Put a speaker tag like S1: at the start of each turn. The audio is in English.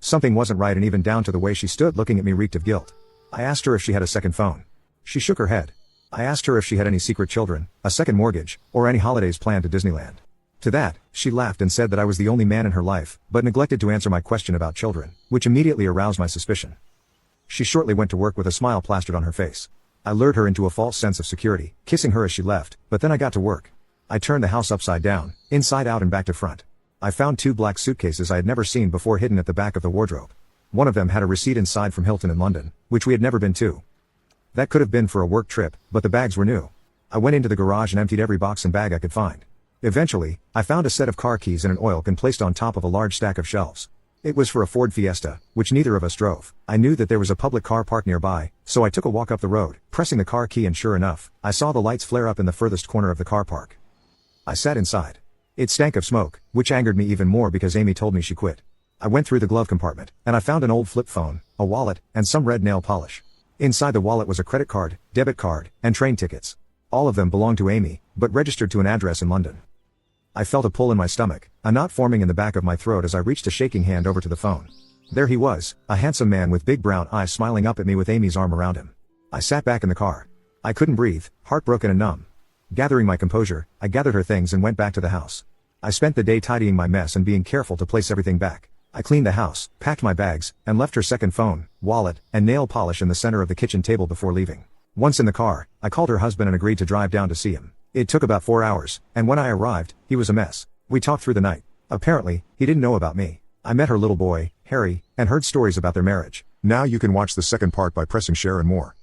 S1: Something wasn't right, and even down to the way she stood looking at me reeked of guilt. I asked her if she had a second phone. She shook her head. I asked her if she had any secret children, a second mortgage, or any holidays planned to Disneyland. To that, she laughed and said that I was the only man in her life, but neglected to answer my question about children, which immediately aroused my suspicion. She shortly went to work with a smile plastered on her face. I lured her into a false sense of security, kissing her as she left, but then I got to work. I turned the house upside down, inside out and back to front. I found 2 black suitcases I had never seen before hidden at the back of the wardrobe. One of them had a receipt inside from Hilton in London, which we had never been to. That could have been for a work trip, but the bags were new. I went into the garage and emptied every box and bag I could find. Eventually, I found a set of car keys and an oil can placed on top of a large stack of shelves. It was for a Ford Fiesta, which neither of us drove. I knew that there was a public car park nearby, so I took a walk up the road, pressing the car key, and sure enough, I saw the lights flare up in the furthest corner of the car park. I sat inside. It stank of smoke, which angered me even more because Amy told me she quit. I went through the glove compartment, and I found an old flip phone, a wallet, and some red nail polish. Inside the wallet was a credit card, debit card, and train tickets. All of them belonged to Amy, but registered to an address in London. I felt a pull in my stomach, a knot forming in the back of my throat as I reached a shaking hand over to the phone. There he was, a handsome man with big brown eyes smiling up at me with Amy's arm around him. I sat back in the car. I couldn't breathe, heartbroken and numb. Gathering my composure, I gathered her things and went back to the house. I spent the day tidying my mess and being careful to place everything back. I cleaned the house, packed my bags, and left her second phone, wallet, and nail polish in the center of the kitchen table before leaving. Once in the car, I called her husband and agreed to drive down to see him. It took about 4 hours, and when I arrived, he was a mess. We talked through the night. Apparently, he didn't know about me. I met her little boy, Harry, and heard stories about their marriage.
S2: Now you can watch the second part by pressing share and more.